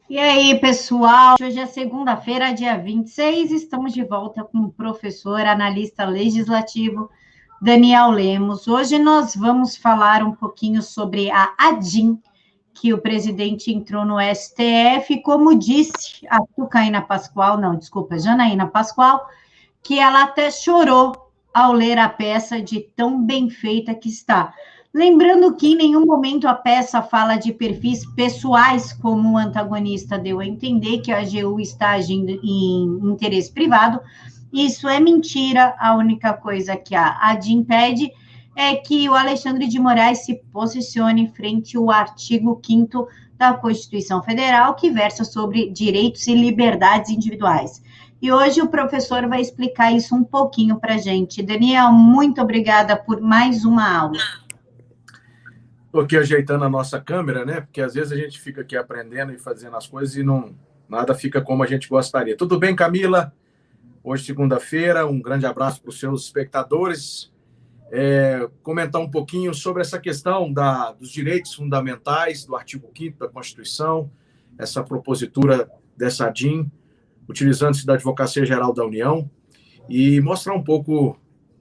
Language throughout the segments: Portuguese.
E aí, pessoal? Hoje é segunda-feira, dia 26. Estamos de volta com o professor, analista legislativo, Daniel Lemos. Hoje nós vamos falar um pouquinho sobre a ADIM, que o presidente entrou no STF, como disse a Tucaína Pascoal, não, desculpa, Janaína Pascoal, que ela até chorou ao ler a peça de tão bem feita que está. Lembrando que em nenhum momento a peça fala de perfis pessoais, como o antagonista deu a entender, que a AGU está agindo em interesse privado. Isso é mentira. A única coisa que a ADIM pede é que o Alexandre de Moraes se posicione frente ao artigo 5º da Constituição Federal, que versa sobre direitos e liberdades individuais. E hoje o professor vai explicar isso um pouquinho para a gente. Daniel, muito obrigada por mais uma aula. Estou aqui ajeitando a nossa câmera, né? Porque às vezes a gente fica aqui aprendendo e fazendo as coisas e nada fica como a gente gostaria. Tudo bem, Camila? Hoje, segunda-feira, um grande abraço para os seus espectadores. Comentar um pouquinho sobre essa questão dos direitos fundamentais do artigo 5º da Constituição, essa propositura dessa ADIM, utilizando-se da Advocacia Geral da União, e mostrar um pouco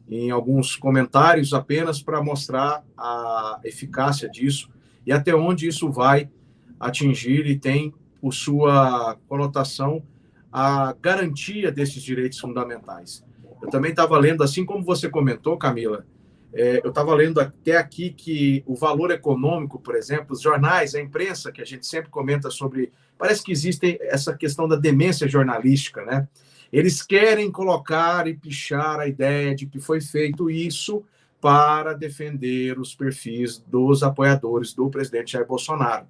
em alguns comentários apenas para mostrar a eficácia disso e até onde isso vai atingir e tem por sua conotação a garantia desses direitos fundamentais. Eu também estava lendo, assim como você comentou, Camila, eu estava lendo até aqui que o valor econômico, por exemplo, os jornais, a imprensa, que a gente sempre comenta sobre, parece que existe essa questão da demência jornalística, né? Eles querem colocar e pichar a ideia de que foi feito isso para defender os perfis dos apoiadores do presidente Jair Bolsonaro.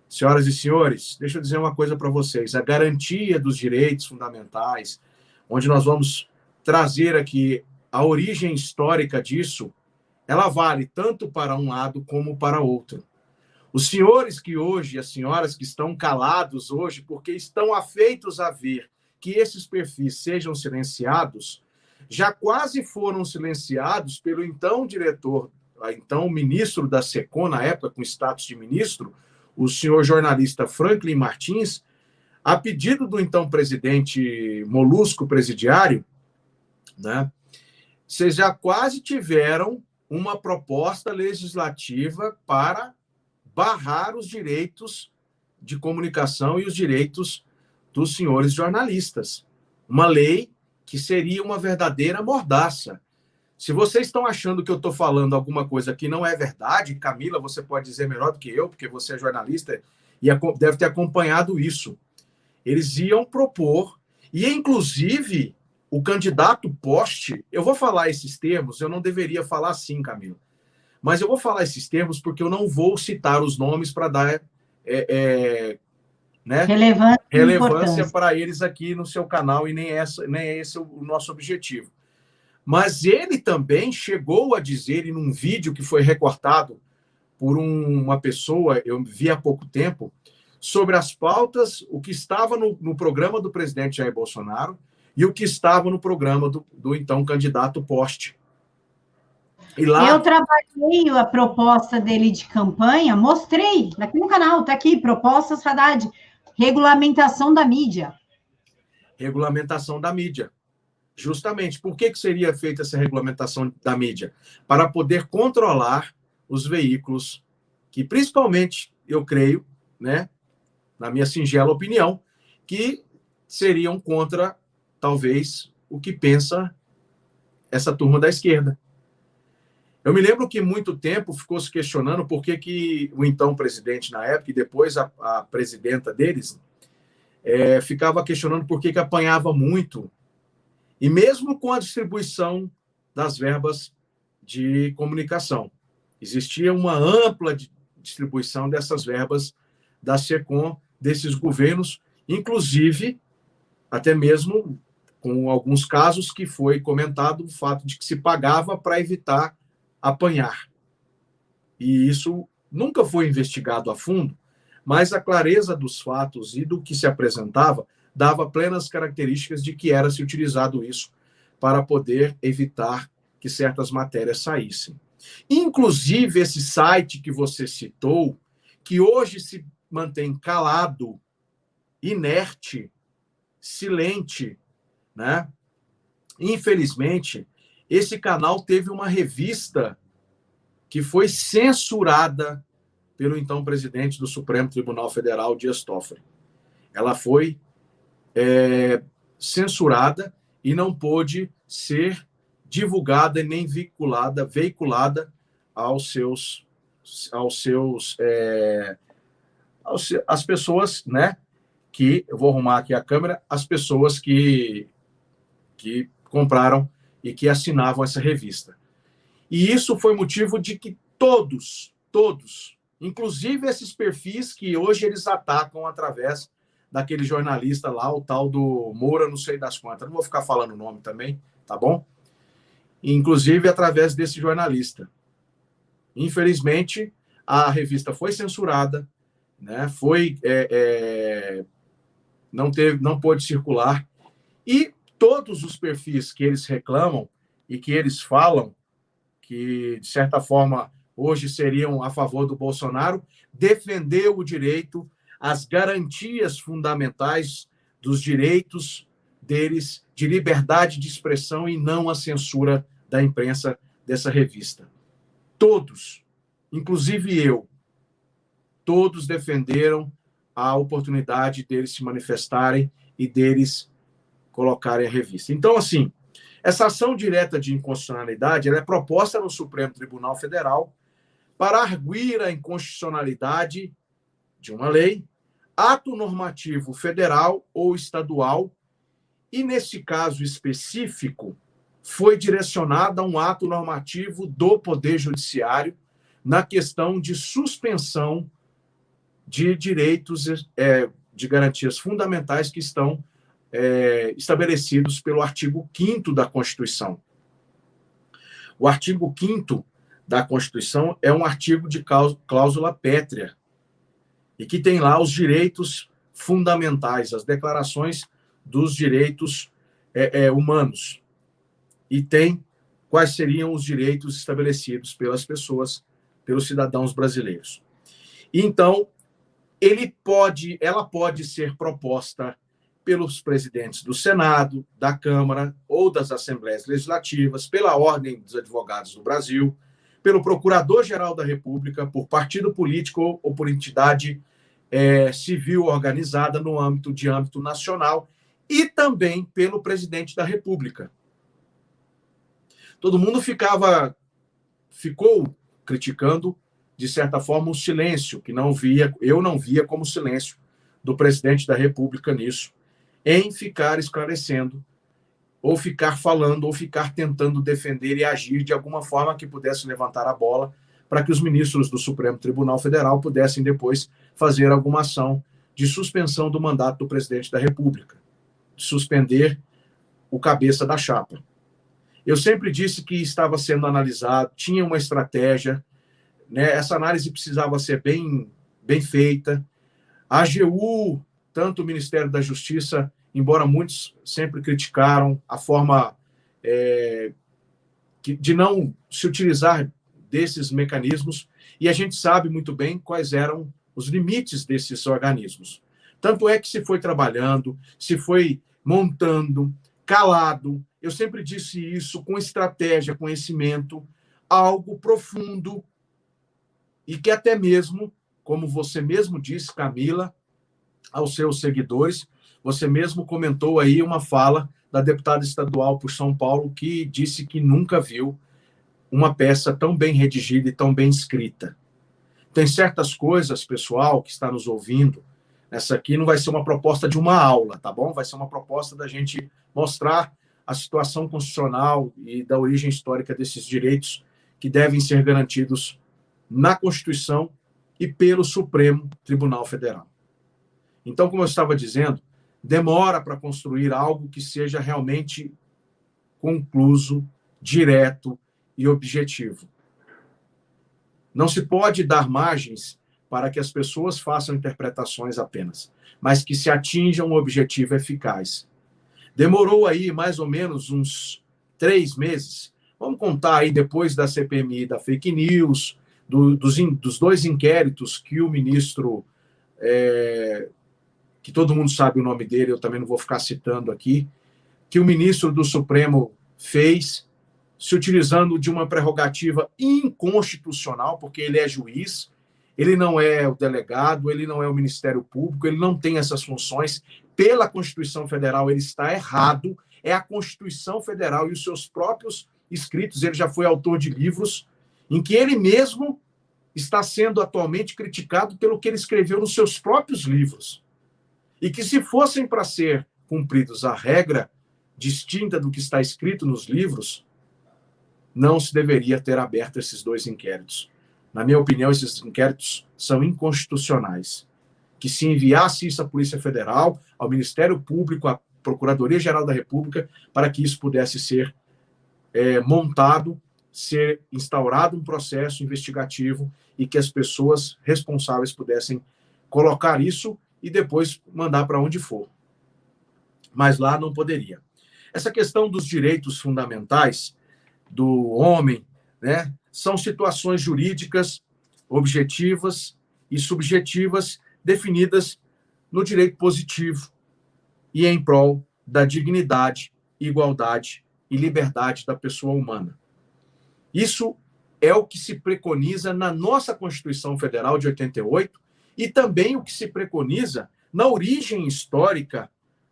Senhoras e senhores, deixa eu dizer uma coisa para vocês. A garantia dos direitos fundamentais, onde nós vamos trazer aqui a origem histórica disso, ela vale tanto para um lado como para outro. Os senhores que hoje, as senhoras que estão calados hoje, porque estão afeitos a ver que esses perfis sejam silenciados, já quase foram silenciados pelo então diretor, então ministro da SECOM, na época com status de ministro, o senhor jornalista Franklin Martins, a pedido do então presidente Molusco Presidiário, né? Vocês já quase tiveram uma proposta legislativa para barrar os direitos de comunicação e os direitos dos senhores jornalistas. Uma lei que seria uma verdadeira mordaça. Se vocês estão achando que eu estou falando alguma coisa que não é verdade, Camila, você pode dizer melhor do que eu, porque você é jornalista e deve ter acompanhado isso. Eles iam propor, e inclusive o candidato poste, eu vou falar esses termos, eu não deveria falar assim, Camila, mas eu vou falar esses termos porque eu não vou citar os nomes para dar né, relevância para eles aqui no seu canal, e nem é esse o nosso objetivo. Mas ele também chegou a dizer, em um vídeo que foi recortado por uma pessoa, eu vi há pouco tempo, sobre as pautas, o que estava no programa do presidente Jair Bolsonaro e o que estava no programa do então candidato Poste. E lá... Eu trabalhei a proposta dele de campanha, mostrei aqui no canal, está aqui, propostas Haddad, regulamentação da mídia. Regulamentação da mídia. Justamente, por que seria feita essa regulamentação da mídia? Para poder controlar os veículos que, principalmente, eu creio, né, na minha singela opinião, que seriam contra, talvez, o que pensa essa turma da esquerda. Eu me lembro que muito tempo ficou se questionando por que o então presidente na época, e depois a presidenta deles, ficava questionando por que apanhava muito. E mesmo com a distribuição das verbas de comunicação, existia uma ampla distribuição dessas verbas da SECOM, desses governos, inclusive, até mesmo com alguns casos que foi comentado o fato de que se pagava para evitar apanhar. E isso nunca foi investigado a fundo, mas a clareza dos fatos e do que se apresentava dava plenas características de que era se utilizado isso para poder evitar que certas matérias saíssem. Inclusive, esse site que você citou, que hoje se mantém calado inerte, silente, né? Infelizmente, esse canal teve uma revista que foi censurada pelo então presidente do Supremo Tribunal Federal, Dias Toffoli. Ela foi censurada e não pôde ser divulgada e nem veiculada às pessoas, né? Que eu vou arrumar aqui a câmera, as pessoas que compraram e que assinavam essa revista. E isso foi motivo de que todos, inclusive esses perfis que hoje eles atacam através daquele jornalista lá, o tal do Moura, não sei das quantas, não vou ficar falando o nome também, tá bom? Inclusive através desse jornalista. Infelizmente, a revista foi censurada, né? Não pôde circular, e todos os perfis que eles reclamam e que eles falam que, de certa forma, hoje seriam a favor do Bolsonaro, defendeu o direito, as garantias fundamentais dos direitos deles de liberdade de expressão e não a censura da imprensa dessa revista. Todos, inclusive eu, todos defenderam a oportunidade deles se manifestarem e deles colocarem a revista. Então, assim, essa ação direta de inconstitucionalidade ela é proposta no Supremo Tribunal Federal para arguir a inconstitucionalidade de uma lei, ato normativo federal ou estadual, e, nesse caso específico, foi direcionada a um ato normativo do Poder Judiciário na questão de suspensão de direitos de garantias fundamentais que estão estabelecidos pelo artigo 5º da Constituição. O artigo 5º da Constituição é um artigo de cláusula pétrea e que tem lá os direitos fundamentais, as declarações dos direitos humanos, e tem quais seriam os direitos estabelecidos pelas pessoas, pelos cidadãos brasileiros. Então, ela pode ser proposta pelos presidentes do Senado, da Câmara ou das Assembleias Legislativas, pela Ordem dos Advogados do Brasil, pelo Procurador-Geral da República, por partido político ou por entidade civil organizada no âmbito nacional, e também pelo presidente da República. Todo mundo ficou criticando, de certa forma, o silêncio, que eu não via como silêncio do presidente da República nisso, em ficar esclarecendo, ou ficar falando, ou ficar tentando defender e agir de alguma forma que pudesse levantar a bola para que os ministros do Supremo Tribunal Federal pudessem depois fazer alguma ação de suspensão do mandato do presidente da República, de suspender o cabeça da chapa. Eu sempre disse que estava sendo analisado, tinha uma estratégia, né? Essa análise precisava ser bem feita. A AGU, tanto o Ministério da Justiça, embora muitos sempre criticaram a forma de não se utilizar desses mecanismos, e a gente sabe muito bem quais eram os limites desses organismos. Tanto é que se foi trabalhando, se foi montando, calado. Eu sempre disse isso, com estratégia, conhecimento, algo profundo, e que até mesmo, como você mesmo disse, Camila, aos seus seguidores, você mesmo comentou aí uma fala da deputada estadual por São Paulo, que disse que nunca viu uma peça tão bem redigida e tão bem escrita. Tem certas coisas, pessoal, que está nos ouvindo, essa aqui não vai ser uma proposta de uma aula, tá bom? Vai ser uma proposta da gente mostrar a situação constitucional e da origem histórica desses direitos que devem ser garantidos na Constituição e pelo Supremo Tribunal Federal. Então, como eu estava dizendo, demora para construir algo que seja realmente concluso, direto e objetivo. Não se pode dar margens para que as pessoas façam interpretações apenas, mas que se atinja um objetivo eficaz. Demorou aí mais ou menos uns 3 meses. Vamos contar aí depois da CPMI da fake news, dos 2 inquéritos que o ministro que todo mundo sabe o nome dele, eu também não vou ficar citando aqui, que o ministro do Supremo fez, se utilizando de uma prerrogativa inconstitucional, porque ele é juiz, ele não é o delegado, ele não é o Ministério Público, ele não tem essas funções. Pela Constituição Federal, ele está errado. É a Constituição Federal e os seus próprios escritos. Ele já foi autor de livros em que ele mesmo está sendo atualmente criticado pelo que ele escreveu nos seus próprios livros. E que, se fossem para ser cumpridos a regra distinta do que está escrito nos livros, não se deveria ter aberto esses dois inquéritos. Na minha opinião, esses inquéritos são inconstitucionais. Que se enviasse isso à Polícia Federal, ao Ministério Público, à Procuradoria-Geral da República, para que isso pudesse ser montado, ser instaurado um processo investigativo e que as pessoas responsáveis pudessem colocar isso e depois mandar para onde for. Mas lá não poderia. Essa questão dos direitos fundamentais do homem, né, são situações jurídicas objetivas e subjetivas definidas no direito positivo e em prol da dignidade, igualdade e liberdade da pessoa humana. Isso é o que se preconiza na nossa Constituição Federal de 88 e também o que se preconiza na origem histórica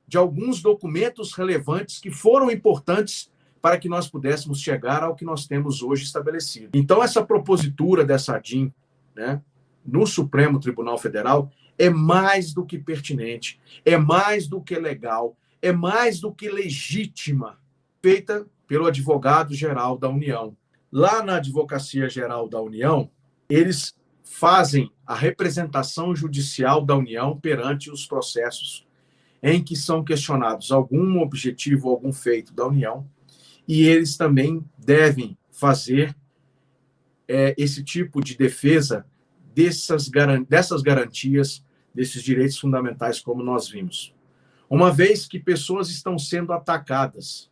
de alguns documentos relevantes que foram importantes para que nós pudéssemos chegar ao que nós temos hoje estabelecido. Então, essa propositura dessa ADIM, né, no Supremo Tribunal Federal é mais do que pertinente, é mais do que legal, é mais do que legítima, feita pelo Advogado-Geral da União. Lá na Advocacia Geral da União, eles fazem a representação judicial da União perante os processos em que são questionados algum objetivo, algum feito da União, e eles também devem fazer esse tipo de defesa dessas garantias, desses direitos fundamentais, como nós vimos. Uma vez que pessoas estão sendo atacadas,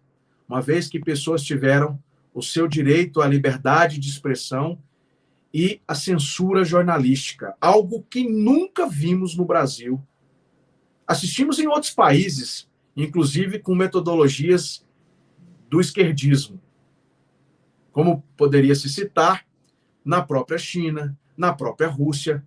uma vez que pessoas tiveram o seu direito à liberdade de expressão e à censura jornalística, algo que nunca vimos no Brasil. Assistimos em outros países, inclusive com metodologias do esquerdismo, como poderia se citar na própria China, na própria Rússia.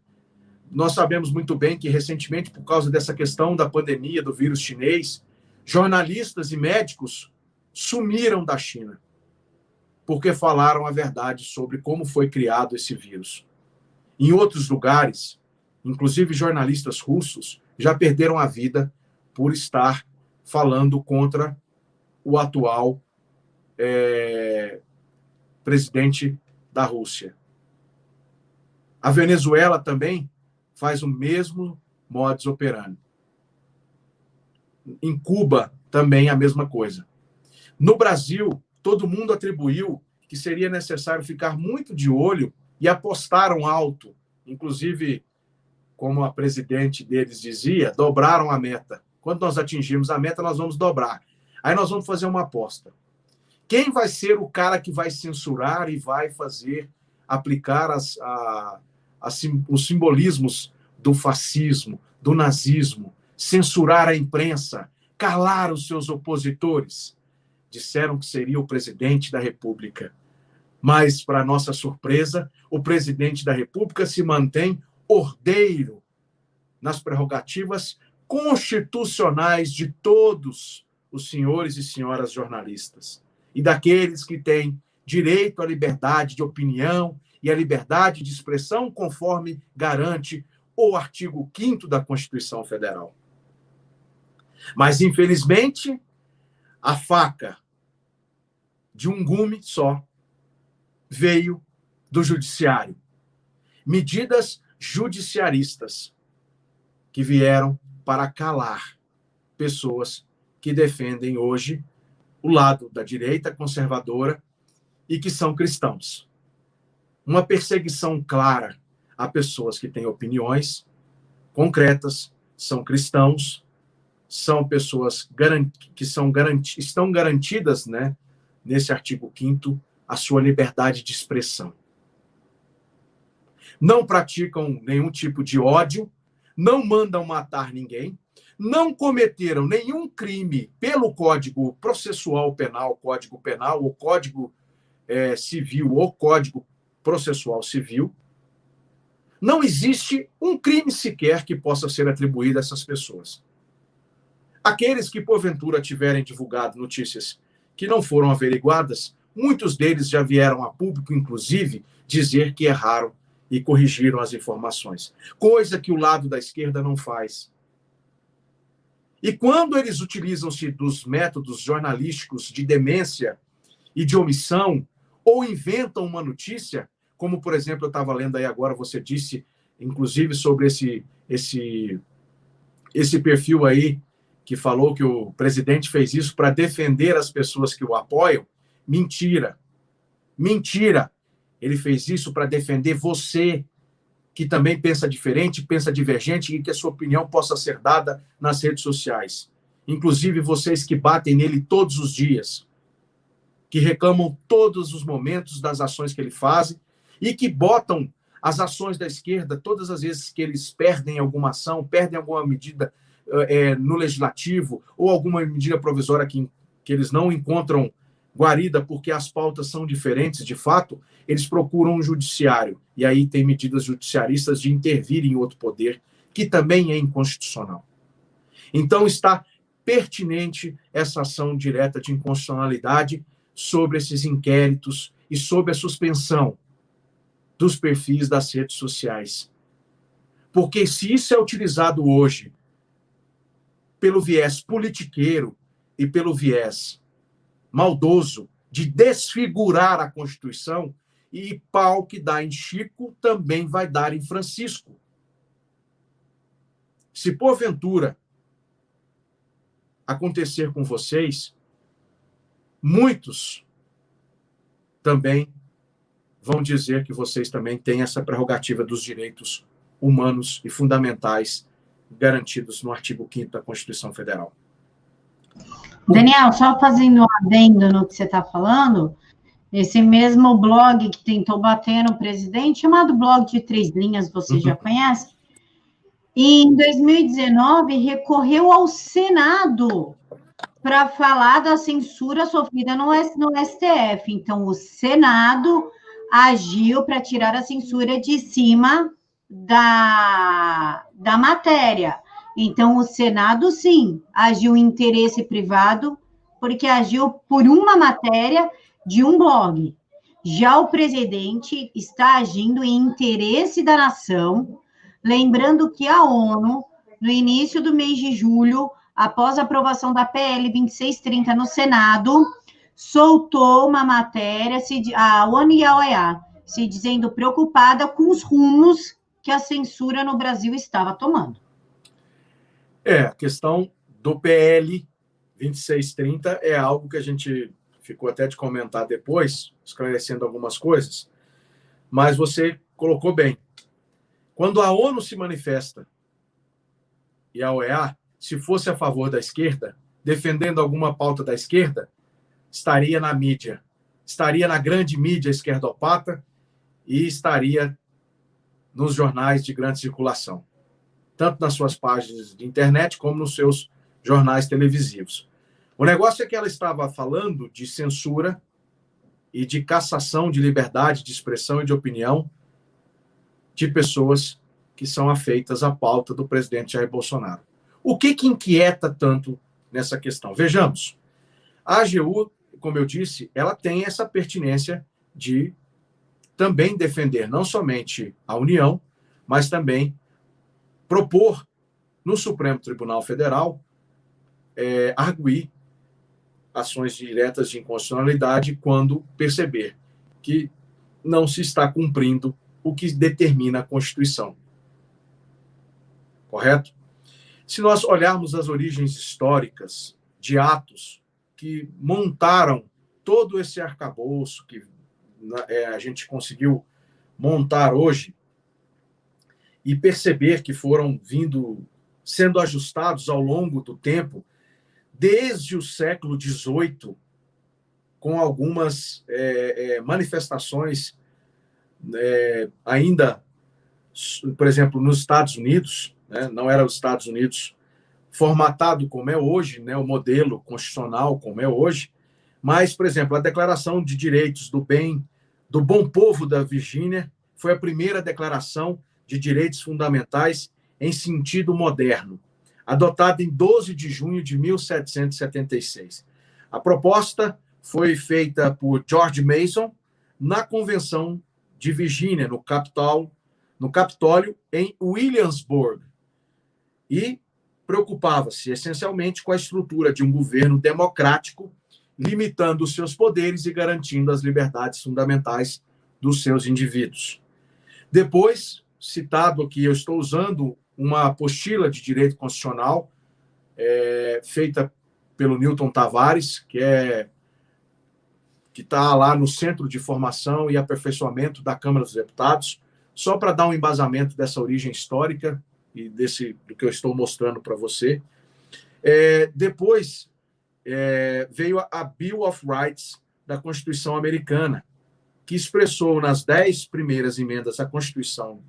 Nós sabemos muito bem que, recentemente, por causa dessa questão da pandemia do vírus chinês, jornalistas e médicos sumiram da China, porque falaram a verdade sobre como foi criado esse vírus. Em outros lugares, inclusive jornalistas russos, já perderam a vida por estar falando contra o atual presidente da Rússia. A Venezuela também faz o mesmo modus operandi. Em Cuba, também a mesma coisa. No Brasil, todo mundo atribuiu que seria necessário ficar muito de olho e apostaram alto. Inclusive, como a presidente deles dizia, dobraram a meta. Quando nós atingirmos a meta, nós vamos dobrar. Aí nós vamos fazer uma aposta. Quem vai ser o cara que vai censurar e vai aplicar os simbolismos do fascismo, do nazismo, censurar a imprensa, calar os seus opositores? Disseram que seria o presidente da República. Mas, para nossa surpresa, o presidente da República se mantém ordeiro nas prerrogativas constitucionais de todos os senhores e senhoras jornalistas e daqueles que têm direito à liberdade de opinião e à liberdade de expressão, conforme garante o artigo 5º da Constituição Federal. Mas, infelizmente, a faca de um gume só veio do judiciário. Medidas judiciaristas que vieram para calar pessoas que defendem hoje o lado da direita conservadora e que são cristãos. Uma perseguição clara a pessoas que têm opiniões concretas, são cristãos, são pessoas que estão garantidas, né, nesse artigo 5º, a sua liberdade de expressão. Não praticam nenhum tipo de ódio, não mandam matar ninguém, não cometeram nenhum crime pelo Código Processual Penal, Código Penal, ou Código Civil, ou Código Processual Civil. Não existe um crime sequer que possa ser atribuído a essas pessoas. Aqueles que, porventura, tiverem divulgado notícias que não foram averiguadas, muitos deles já vieram a público, inclusive, dizer que erraram e corrigiram as informações, coisa que o lado da esquerda não faz. E quando eles utilizam-se dos métodos jornalísticos de demência e de omissão, ou inventam uma notícia, como, por exemplo, eu estava lendo aí agora, você disse, inclusive, sobre esse perfil aí, que falou que o presidente fez isso para defender as pessoas que o apoiam. Mentira. Mentira. Ele fez isso para defender você, que também pensa diferente, pensa divergente, e que a sua opinião possa ser dada nas redes sociais. Inclusive vocês que batem nele todos os dias, que reclamam todos os momentos das ações que ele faz e que botam as ações da esquerda todas as vezes que eles perdem alguma ação, perdem alguma medida no legislativo ou alguma medida provisória que eles não encontram guarida porque as pautas são diferentes, de fato, eles procuram um judiciário. E aí tem medidas judiciaristas de intervir em outro poder, que também é inconstitucional. Então está pertinente essa ação direta de inconstitucionalidade sobre esses inquéritos e sobre a suspensão dos perfis das redes sociais. Porque se isso é utilizado hoje pelo viés politiqueiro e pelo viés maldoso de desfigurar a Constituição, e pau que dá em Chico também vai dar em Francisco. Se porventura acontecer com vocês, muitos também vão dizer que vocês também têm essa prerrogativa dos direitos humanos e fundamentais garantidos no artigo 5º da Constituição Federal. Daniel, só fazendo um adendo no que você está falando, esse mesmo blog que tentou bater no presidente, chamado Blog de Três Linhas, você já conhece, e em 2019 recorreu ao Senado para falar da censura sofrida no STF. Então, o Senado agiu para tirar a censura de cima da matéria. Então, o Senado, sim, agiu em interesse privado, porque agiu por uma matéria de um blog. Já o presidente está agindo em interesse da nação, lembrando que a ONU, no início do mês de julho, após a aprovação da PL 2630 no Senado, soltou uma matéria, a ONU e a OEA, se dizendo preocupada com os rumos que a censura no Brasil estava tomando. A questão do PL 2630 é algo que a gente ficou até de comentar depois, esclarecendo algumas coisas, mas você colocou bem. Quando a ONU se manifesta e a OEA, se fosse a favor da esquerda, defendendo alguma pauta da esquerda, estaria na mídia, estaria na grande mídia esquerdopata e estaria nos jornais de grande circulação, tanto nas suas páginas de internet como nos seus jornais televisivos. O negócio é que ela estava falando de censura e de cassação de liberdade de expressão e de opinião de pessoas que são afeitas à pauta do presidente Jair Bolsonaro. O que inquieta tanto nessa questão? Vejamos, a AGU, como eu disse, ela tem essa pertinência de também defender não somente a União, mas também propor no Supremo Tribunal Federal arguir ações diretas de inconstitucionalidade quando perceber que não se está cumprindo o que determina a Constituição. Correto? Se nós olharmos as origens históricas de atos que montaram todo esse arcabouço que a gente conseguiu montar hoje e perceber que foram sendo ajustados ao longo do tempo, desde o século XVIII, com algumas ainda, por exemplo, nos Estados Unidos, né? Não era os Estados Unidos formatado como é hoje, né? O modelo constitucional como é hoje. Mas, por exemplo, a Declaração de Direitos do Bom Povo da Virgínia foi a primeira declaração de direitos fundamentais em sentido moderno, adotada em 12 de junho de 1776. A proposta foi feita por George Mason na Convenção de Virgínia, no Capitólio, em Williamsburg, e preocupava-se essencialmente com a estrutura de um governo democrático, limitando os seus poderes e garantindo as liberdades fundamentais dos seus indivíduos. Depois, citado aqui, eu estou usando uma apostila de direito constitucional feita pelo Newton Tavares, que está lá no Centro de Formação e Aperfeiçoamento da Câmara dos Deputados, só para dar um embasamento dessa origem histórica e do que eu estou mostrando para você. Depois veio a Bill of Rights da Constituição Americana, que expressou nas 10 primeiras emendas à Constituição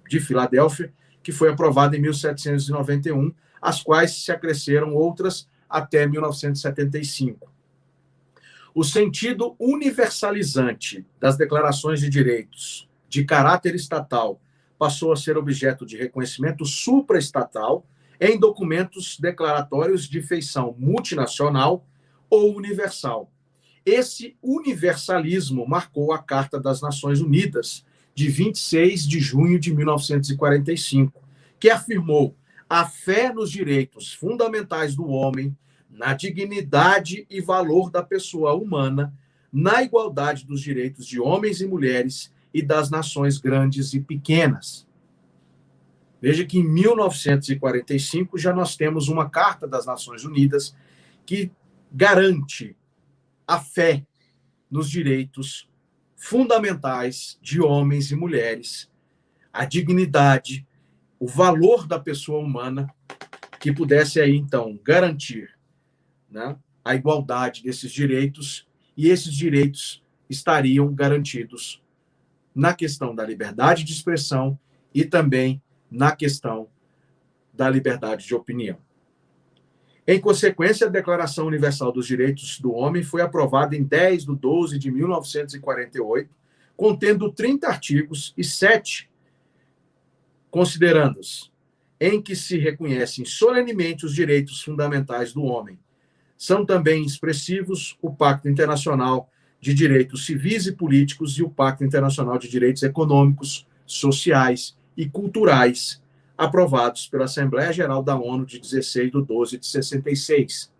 de Filadélfia, que foi aprovada em 1791, às quais se acresceram outras até 1975. O sentido universalizante das declarações de direitos de caráter estatal passou a ser objeto de reconhecimento supraestatal em documentos declaratórios de feição multinacional ou universal. Esse universalismo marcou a Carta das Nações Unidas, de 26 de junho de 1945, que afirmou a fé nos direitos fundamentais do homem, na dignidade e valor da pessoa humana, na igualdade dos direitos de homens e mulheres e das nações grandes e pequenas. Veja que em 1945 já nós temos uma Carta das Nações Unidas que garante a fé nos direitos fundamentais de homens e mulheres, a dignidade, o valor da pessoa humana, que pudesse aí, então, garantir, né, a igualdade desses direitos, e esses direitos estariam garantidos na questão da liberdade de expressão e também na questão da liberdade de opinião. Em consequência, a Declaração Universal dos Direitos do Homem foi aprovada em 10 de 12 de 1948, contendo 30 artigos e 7 considerandos, em que se reconhecem solenemente os direitos fundamentais do homem. São também expressivos o Pacto Internacional de Direitos Civis e Políticos e o Pacto Internacional de Direitos Econômicos, Sociais e Culturais, aprovados pela Assembleia Geral da ONU de 16 de 12 de 66.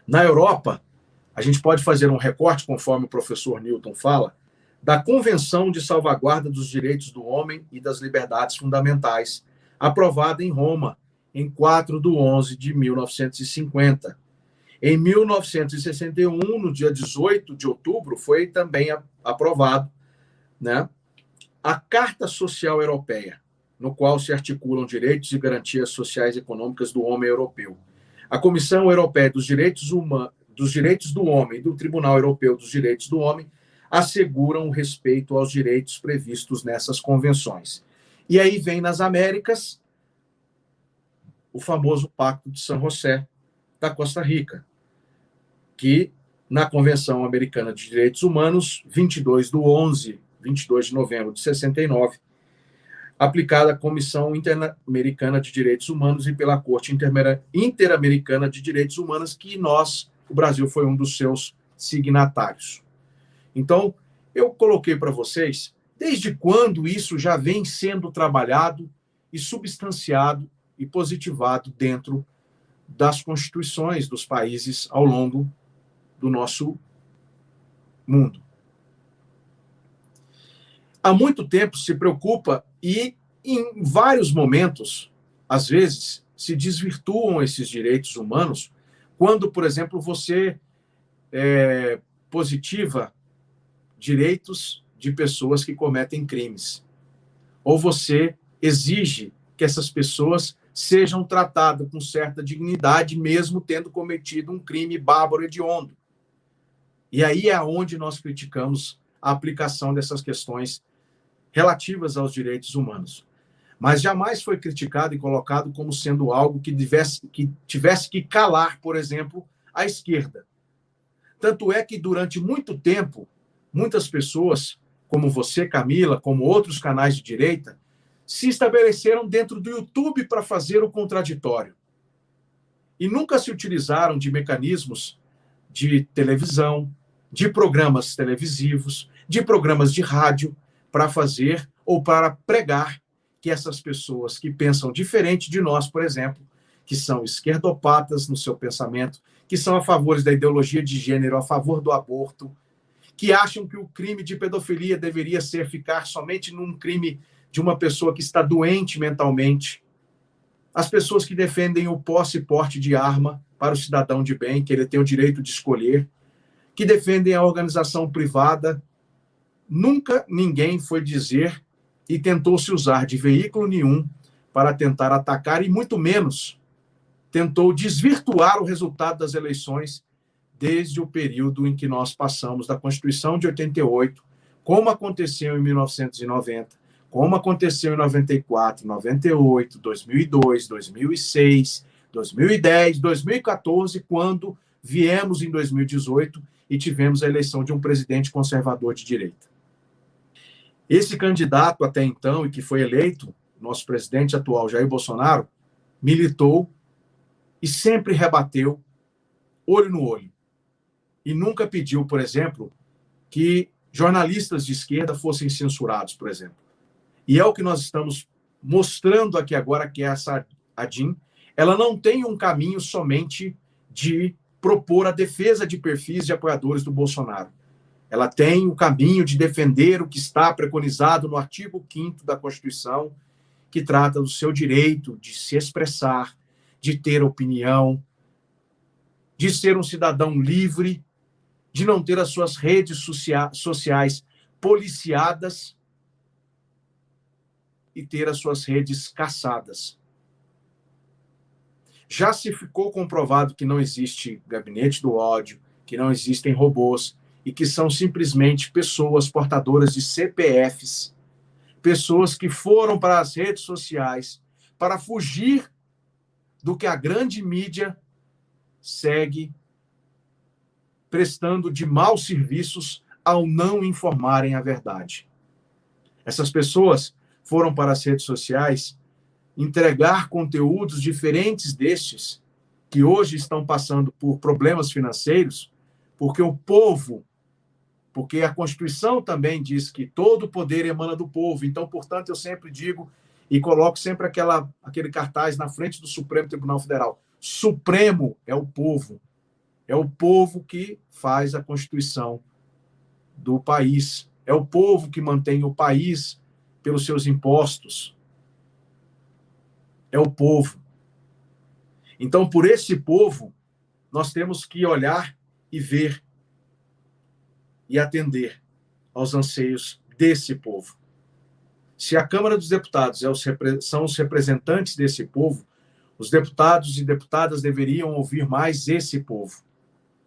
Na Europa, a gente pode fazer um recorte, conforme o professor Newton fala, da Convenção de Salvaguarda dos Direitos do Homem e das Liberdades Fundamentais, aprovada em Roma, em 4 de 11 de 1950. Em 1961, no dia 18 de outubro, foi também aprovado, né, a Carta Social Europeia, no qual se articulam direitos e garantias sociais e econômicas do homem europeu. A Comissão Europeia dos Direitos do Homem e do Tribunal Europeu dos Direitos do Homem asseguram o respeito aos direitos previstos nessas convenções. E aí vem nas Américas o famoso Pacto de San José da Costa Rica, que na Convenção Americana de Direitos Humanos, 22 de novembro de 69, aplicada à Comissão Interamericana de Direitos Humanos e pela Corte Interamericana de Direitos Humanos, que o Brasil foi um dos seus signatários. Então, eu coloquei para vocês desde quando isso já vem sendo trabalhado e substanciado e positivado dentro das constituições dos países ao longo do nosso mundo. Há muito tempo se preocupa e, em vários momentos, às vezes, se desvirtuam esses direitos humanos quando, por exemplo, você positiva direitos de pessoas que cometem crimes. Ou você exige que essas pessoas sejam tratadas com certa dignidade, mesmo tendo cometido um crime bárbaro e hediondo. E aí é onde nós criticamos a aplicação dessas questões relativas aos direitos humanos. mas jamais foi criticado e colocado como sendo algo que tivesse que calar, por exemplo, a esquerda. Tanto é que, durante muito tempo, muitas pessoas, como você, Camila, como outros canais de direita, se estabeleceram dentro do YouTube para fazer o contraditório. E nunca se utilizaram de mecanismos de televisão, de programas televisivos, de programas de rádio, para fazer ou para pregar que essas pessoas que pensam diferente de nós, por exemplo, que são esquerdopatas no seu pensamento, que são a favor da ideologia de gênero, a favor do aborto, que acham que o crime de pedofilia deveria ficar somente num crime de uma pessoa que está doente mentalmente, as pessoas que defendem o posse e porte de arma para o cidadão de bem, que ele tem o direito de escolher, que defendem a organização privada. Nunca ninguém foi dizer e tentou se usar de veículo nenhum para tentar atacar, e muito menos tentou desvirtuar o resultado das eleições desde o período em que nós passamos da Constituição de 88, como aconteceu em 1990, como aconteceu em 94, 98, 2002, 2006, 2010, 2014, quando viemos em 2018 e tivemos a eleição de um presidente conservador de direita. Esse candidato até então, e que foi eleito, nosso presidente atual, Jair Bolsonaro, militou e sempre rebateu olho no olho. E nunca pediu, por exemplo, que jornalistas de esquerda fossem censurados, por exemplo. E é o que nós estamos mostrando aqui agora, que essa ADIM, ela não tem um caminho somente de propor a defesa de perfis de apoiadores do Bolsonaro. Ela tem o caminho de defender o que está preconizado no artigo 5º da Constituição, que trata do seu direito de se expressar, de ter opinião, de ser um cidadão livre, de não ter as suas redes sociais policiadas e ter as suas redes caçadas. Já se ficou comprovado que não existe gabinete do ódio, que não existem robôs e que são simplesmente pessoas portadoras de CPFs, pessoas que foram para as redes sociais para fugir do que a grande mídia segue prestando de maus serviços ao não informarem a verdade. Essas pessoas foram para as redes sociais entregar conteúdos diferentes destes, que hoje estão passando por problemas financeiros, porque o povo, porque a Constituição também diz que todo o poder emana do povo. Então, portanto, eu sempre digo e coloco sempre aquele cartaz na frente do Supremo Tribunal Federal. Supremo é o povo. É o povo que faz a Constituição do país. É o povo que mantém o país pelos seus impostos. É o povo. Então, por esse povo, nós temos que olhar e ver e atender aos anseios desse povo. Se a Câmara dos Deputados são os representantes desse povo, os deputados e deputadas deveriam ouvir mais esse povo.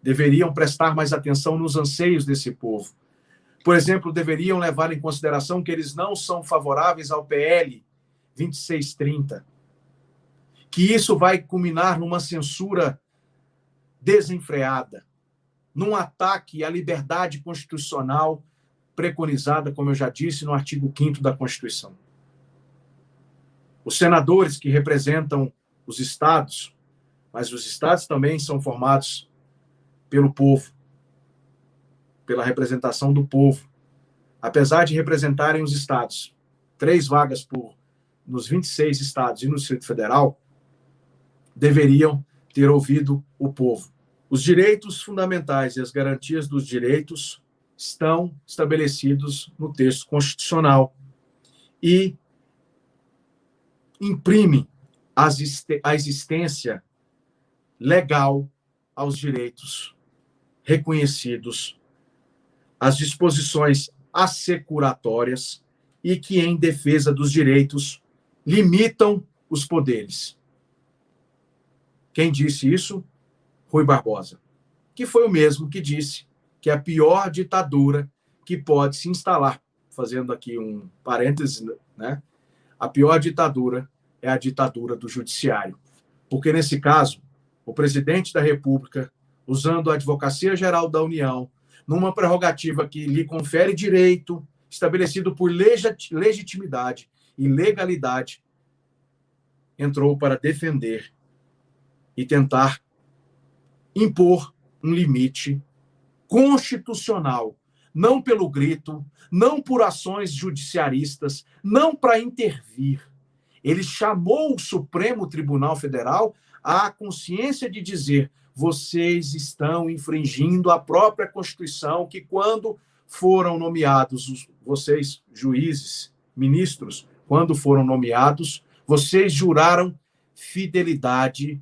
Deveriam prestar mais atenção nos anseios desse povo. Por exemplo, deveriam levar em consideração que eles não são favoráveis ao PL 2630, que isso vai culminar numa censura desenfreada, num ataque à liberdade constitucional preconizada, como eu já disse, no artigo 5º da Constituição. Os senadores que representam os estados, mas os estados também são formados pelo povo, pela representação do povo. Apesar de representarem os estados, 3 vagas nos 26 estados e no Distrito Federal, deveriam ter ouvido o povo. Os direitos fundamentais e as garantias dos direitos estão estabelecidos no texto constitucional e imprimem a existência legal aos direitos reconhecidos, as disposições assecuratórias e que, em defesa dos direitos, limitam os poderes. Quem disse isso? Rui Barbosa, que foi o mesmo que disse que a pior ditadura que pode se instalar, fazendo aqui um parêntese, né? a pior ditadura é a ditadura do judiciário. Porque, nesse caso, o presidente da República, usando a Advocacia Geral da União, numa prerrogativa que lhe confere direito, estabelecido por legitimidade e legalidade, entrou para defender e tentar impor um limite constitucional, não pelo grito, não por ações judiciaristas, não para intervir. Ele chamou o Supremo Tribunal Federal à consciência de dizer: vocês estão infringindo a própria Constituição, que quando foram nomeados, vocês, juízes, ministros, quando foram nomeados, vocês juraram fidelidade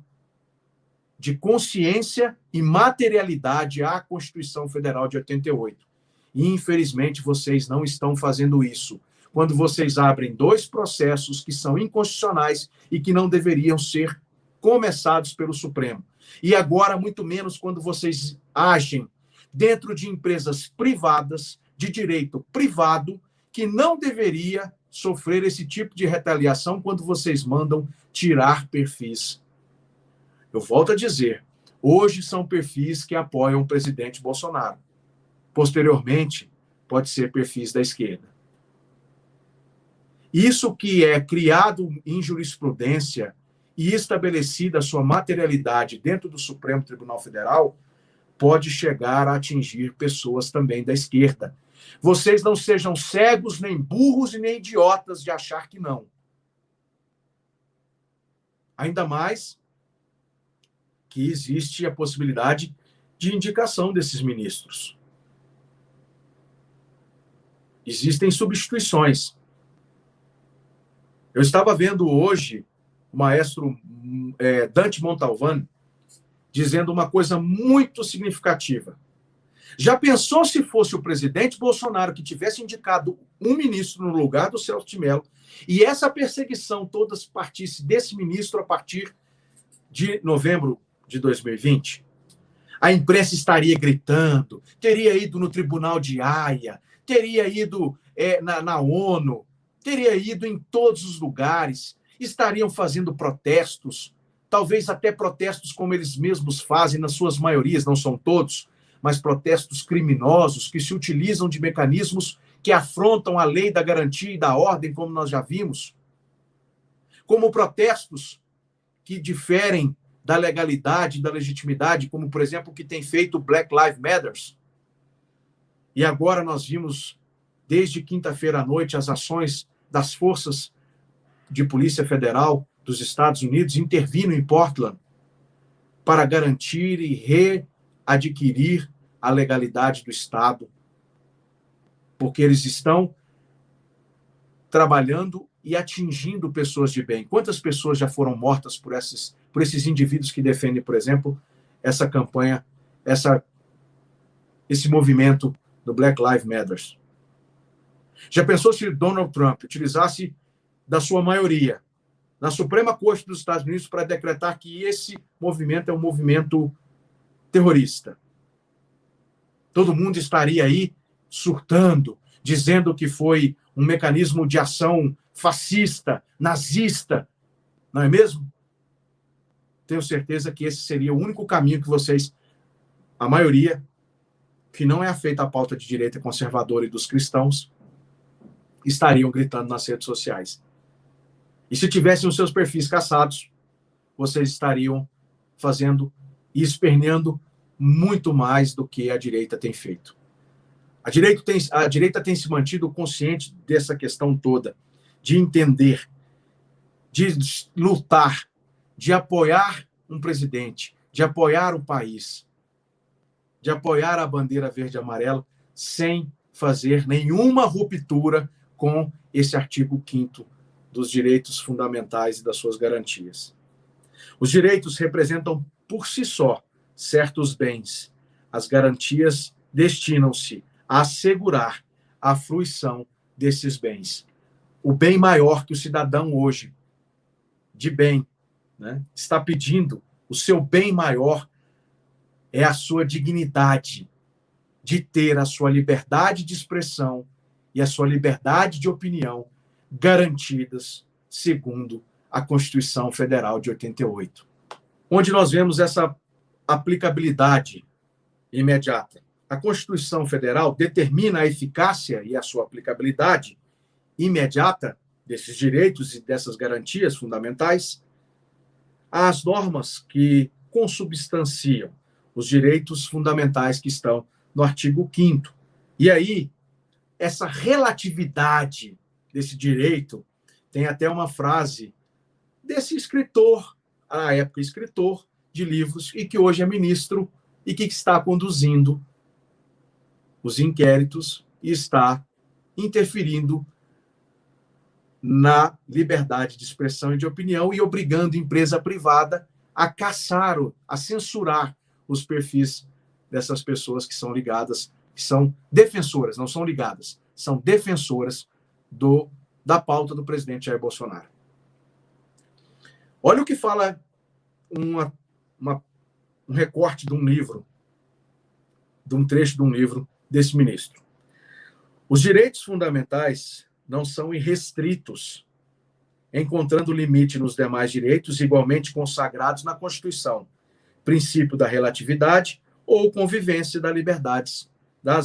de consciência e materialidade à Constituição Federal de 88. E, infelizmente, vocês não estão fazendo isso. Quando vocês abrem 2 processos que são inconstitucionais e que não deveriam ser começados pelo Supremo. E agora, muito menos, quando vocês agem dentro de empresas privadas, de direito privado, que não deveria sofrer esse tipo de retaliação quando vocês mandam tirar perfis. Eu volto a dizer, hoje são perfis que apoiam o presidente Bolsonaro. Posteriormente, pode ser perfis da esquerda. Isso que é criado em jurisprudência e estabelecida a sua materialidade dentro do Supremo Tribunal Federal, pode chegar a atingir pessoas também da esquerda. Vocês não sejam cegos, nem burros e nem idiotas de achar que não. Ainda mais que existe a possibilidade de indicação desses ministros. Existem substituições. Eu estava vendo hoje o maestro Dante Montalvani dizendo uma coisa muito significativa. Já pensou se fosse o presidente Bolsonaro que tivesse indicado um ministro no lugar do Celso de Mello e essa perseguição toda partisse desse ministro a partir de novembro de 2020? A imprensa estaria gritando, teria ido no Tribunal de Haia, teria ido na ONU, teria ido em todos os lugares, estariam fazendo protestos, talvez até protestos como eles mesmos fazem nas suas maiorias, não são todos, mas protestos criminosos que se utilizam de mecanismos que afrontam a lei da garantia e da ordem, como nós já vimos, como protestos que diferem da legalidade e da legitimidade, como, por exemplo, o que tem feito o Black Lives Matter. E agora nós vimos, desde quinta-feira à noite, as ações das forças de Polícia Federal dos Estados Unidos intervindo em Portland para garantir e readquirir a legalidade do Estado, porque eles estão trabalhando e atingindo pessoas de bem. Quantas pessoas já foram mortas por esses indivíduos que defendem, por exemplo, essa campanha, esse movimento do Black Lives Matter? Já pensou se Donald Trump utilizasse da sua maioria na Suprema Corte dos Estados Unidos para decretar que esse movimento é um movimento terrorista? Todo mundo estaria aí surtando, dizendo que foi um mecanismo de ação fascista, nazista, não é mesmo? Tenho certeza que esse seria o único caminho que vocês, a maioria, que não é afeita à pauta de direita conservadora e dos cristãos, estariam gritando nas redes sociais. E se tivessem os seus perfis caçados, vocês estariam fazendo e esperneando muito mais do que a direita tem feito. A direita tem se mantido consciente dessa questão toda, de entender, de lutar, de apoiar um presidente, de apoiar o país, de apoiar a bandeira verde e amarela, sem fazer nenhuma ruptura com esse artigo 5º dos direitos fundamentais e das suas garantias. Os direitos representam por si só certos bens. As garantias destinam-se a assegurar a fruição desses bens. O bem maior que o cidadão hoje, de bem, né, está pedindo, o seu bem maior é a sua dignidade de ter a sua liberdade de expressão e a sua liberdade de opinião garantidas segundo a Constituição Federal de 88, onde nós vemos essa aplicabilidade imediata. A Constituição Federal determina a eficácia e a sua aplicabilidade imediata desses direitos e dessas garantias fundamentais às normas que consubstanciam os direitos fundamentais que estão no artigo 5º. E aí, essa relatividade desse direito, tem até uma frase desse escritor, à época escritor de livros, e que hoje é ministro e que está conduzindo os inquéritos e está interferindo na liberdade de expressão e de opinião e obrigando empresa privada a caçar, a censurar os perfis dessas pessoas que são ligadas, que são defensoras, não são ligadas, são defensoras da pauta do presidente Jair Bolsonaro. Olha o que fala um recorte de um livro, de um trecho de um livro desse ministro. Os direitos fundamentais não são irrestritos, encontrando limite nos demais direitos igualmente consagrados na Constituição, princípio da relatividade ou convivência das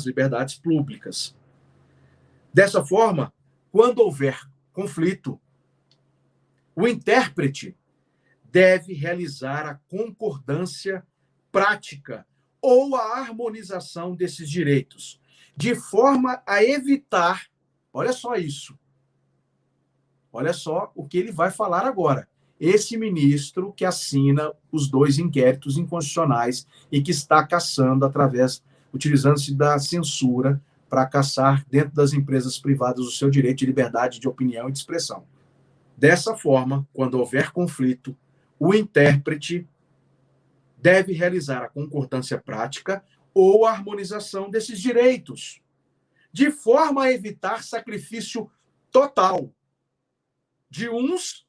liberdades públicas. Dessa forma, quando houver conflito, o intérprete deve realizar a concordância prática ou a harmonização desses direitos, de forma a evitar, olha só isso, olha só o que ele vai falar agora. Esse ministro que assina os 2 inquéritos inconstitucionais e que está caçando utilizando-se da censura para caçar dentro das empresas privadas o seu direito de liberdade de opinião e de expressão. Dessa forma, quando houver conflito, o intérprete deve realizar a concordância prática ou a harmonização desses direitos, de forma a evitar sacrifício total de uns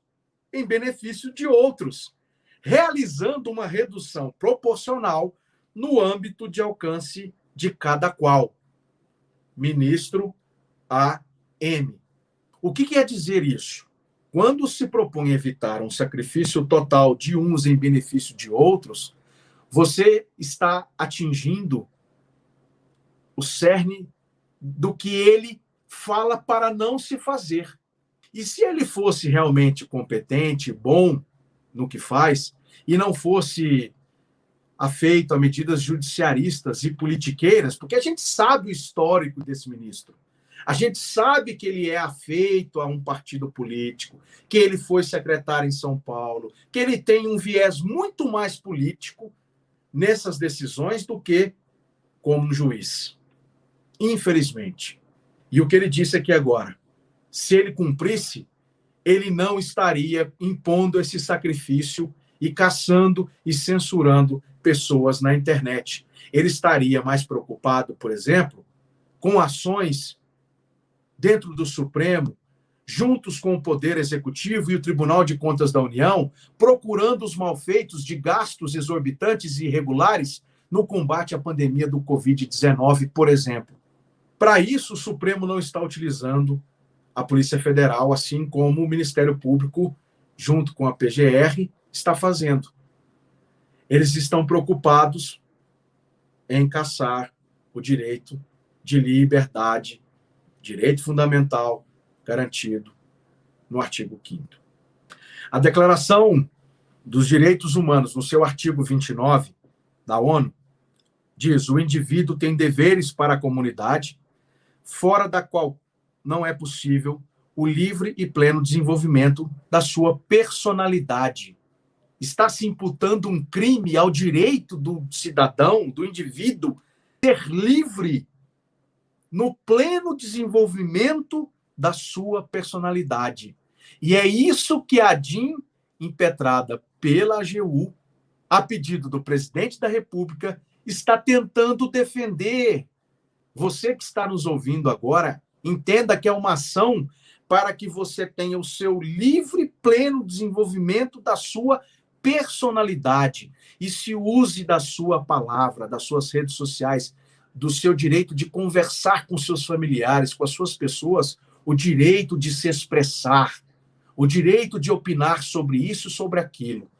em benefício de outros, realizando uma redução proporcional no âmbito de alcance de cada qual. Ministro A.M. O que quer dizer isso? Quando se propõe evitar um sacrifício total de uns em benefício de outros, você está atingindo o cerne do que ele fala para não se fazer. E se ele fosse realmente competente, bom no que faz, e não fosse afeito a medidas judiciaristas e politiqueiras, porque a gente sabe o histórico desse ministro, a gente sabe que ele é afeito a um partido político, que ele foi secretário em São Paulo, que ele tem um viés muito mais político nessas decisões do que como juiz. Infelizmente. E o que ele disse aqui agora, se ele cumprisse, ele não estaria impondo esse sacrifício e caçando e censurando pessoas na internet. Ele estaria mais preocupado, por exemplo, com ações dentro do Supremo, juntos com o Poder Executivo e o Tribunal de Contas da União, procurando os malfeitos de gastos exorbitantes e irregulares no combate à pandemia do Covid-19, por exemplo. Para isso, o Supremo não está utilizando a Polícia Federal, assim como o Ministério Público, junto com a PGR, está fazendo. Eles estão preocupados em caçar o direito de liberdade, direito fundamental garantido no artigo 5º. A Declaração dos Direitos Humanos, no seu artigo 29 da ONU, diz: o indivíduo tem deveres para a comunidade, fora da qual não é possível o livre e pleno desenvolvimento da sua personalidade. Está se imputando um crime ao direito do cidadão, do indivíduo, ser livre no pleno desenvolvimento da sua personalidade. E é isso que a ADIM, impetrada pela AGU, a pedido do presidente da República, está tentando defender. Você que está nos ouvindo agora, entenda que é uma ação para que você tenha o seu livre e pleno desenvolvimento da sua personalidade e se use da sua palavra, das suas redes sociais, do seu direito de conversar com seus familiares, com as suas pessoas, o direito de se expressar, o direito de opinar sobre isso e sobre aquilo.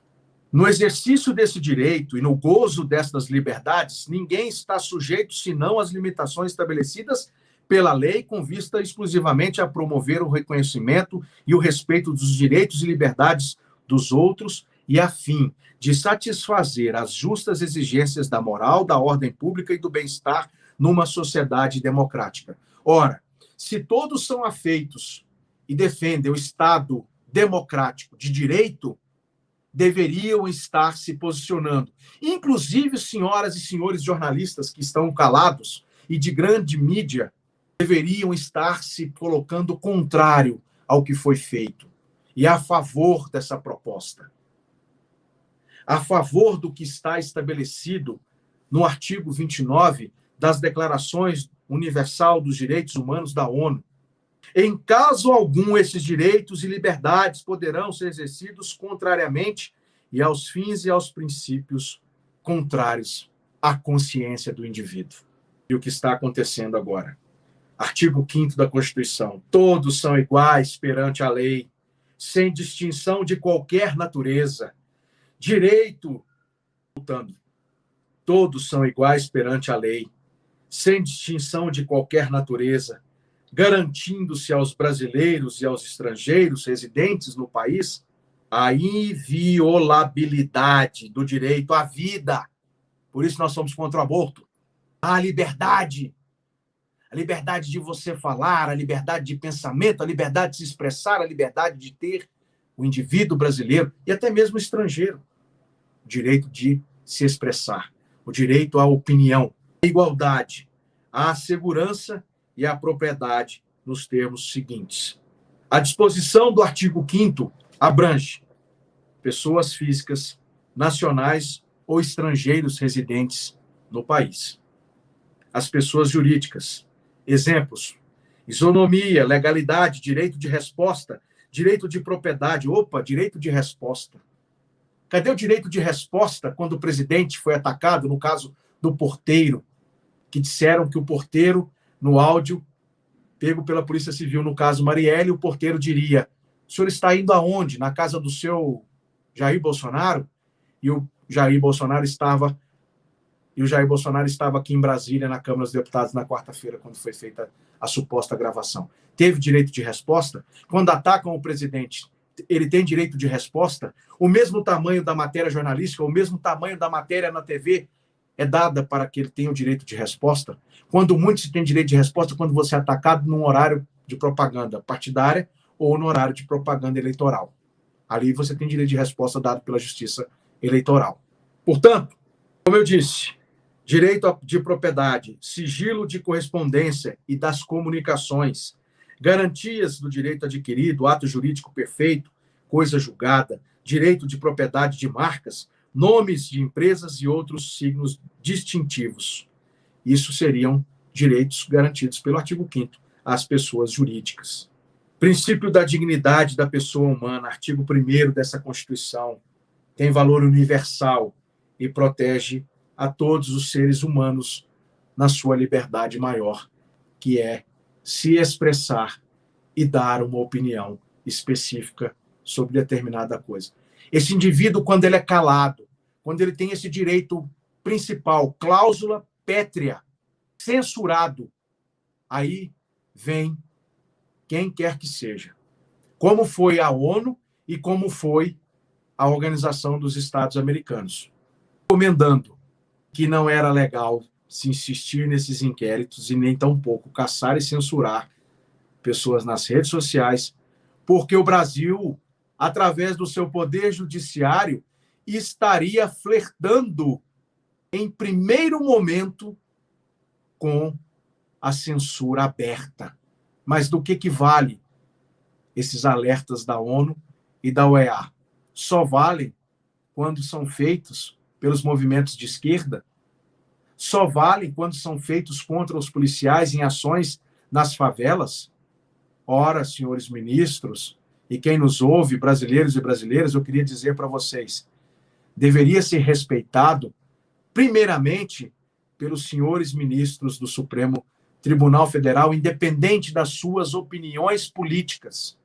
No exercício desse direito e no gozo destas liberdades, ninguém está sujeito senão às limitações estabelecidas pela lei, com vista exclusivamente a promover o reconhecimento e o respeito dos direitos e liberdades dos outros e a fim de satisfazer as justas exigências da moral, da ordem pública e do bem-estar numa sociedade democrática. Ora, se todos são afeitos e defendem o Estado democrático de direito, deveriam estar se posicionando. Inclusive, senhoras e senhores jornalistas que estão calados e de grande mídia, deveriam estar se colocando contrário ao que foi feito e a favor dessa proposta. A favor do que está estabelecido no artigo 29 das Declarações Universal dos Direitos Humanos da ONU. Em caso algum, esses direitos e liberdades poderão ser exercidos contrariamente e aos fins e aos princípios contrários à consciência do indivíduo. E o que está acontecendo agora? Artigo 5º da Constituição. Todos são iguais perante a lei, sem distinção de qualquer natureza. Direito, voltando, todos são iguais perante a lei, sem distinção de qualquer natureza, garantindo-se aos brasileiros e aos estrangeiros residentes no país a inviolabilidade do direito à vida. Por isso nós somos contra o aborto. A liberdade de você falar, a liberdade de pensamento, a liberdade de se expressar, a liberdade de ter o indivíduo brasileiro e até mesmo estrangeiro o direito de se expressar, o direito à opinião, a igualdade, à segurança e à propriedade nos termos seguintes. A disposição do artigo 5º abrange pessoas físicas, nacionais ou estrangeiros residentes no país. As pessoas jurídicas. Exemplos: isonomia, legalidade, direito de resposta, direito de propriedade. Opa, direito de resposta. Cadê o direito de resposta quando o presidente foi atacado, no caso do porteiro, que disseram que o porteiro, no áudio, pego pela Polícia Civil, no caso Marielle, o porteiro diria: o senhor está indo aonde? Na casa do seu Jair Bolsonaro? E o Jair Bolsonaro estava aqui em Brasília, na Câmara dos Deputados, na quarta-feira, quando foi feita a suposta gravação. Teve direito de resposta? Quando atacam o presidente, ele tem direito de resposta? O mesmo tamanho da matéria jornalística, o mesmo tamanho da matéria na TV é dada para que ele tenha o direito de resposta? Quando muito se tem direito de resposta, quando você é atacado num horário de propaganda partidária ou no horário de propaganda eleitoral. Ali você tem direito de resposta dado pela Justiça Eleitoral. Portanto, como eu disse, direito de propriedade, sigilo de correspondência e das comunicações, garantias do direito adquirido, ato jurídico perfeito, coisa julgada, direito de propriedade de marcas, nomes de empresas e outros signos distintivos. Isso seriam direitos garantidos pelo artigo 5º às pessoas jurídicas. Princípio da dignidade da pessoa humana, artigo 1º dessa Constituição, tem valor universal e protege a todos os seres humanos na sua liberdade maior, que é se expressar e dar uma opinião específica sobre determinada coisa. Esse indivíduo, quando ele é calado, quando ele tem esse direito principal, cláusula pétrea, censurado, aí vem quem quer que seja. Como foi a ONU e como foi a Organização dos Estados Americanos, recomendando que não era legal se insistir nesses inquéritos e nem tampouco caçar e censurar pessoas nas redes sociais, porque o Brasil, através do seu poder judiciário, estaria flertando, em primeiro momento, com a censura aberta. Mas do que vale esses alertas da ONU e da OEA? Só valem quando são feitos pelos movimentos de esquerda? Só valem quando são feitos contra os policiais em ações nas favelas? Ora, senhores ministros, e quem nos ouve, brasileiros e brasileiras, eu queria dizer para vocês, deveria ser respeitado, primeiramente, pelos senhores ministros do Supremo Tribunal Federal, independente das suas opiniões políticas.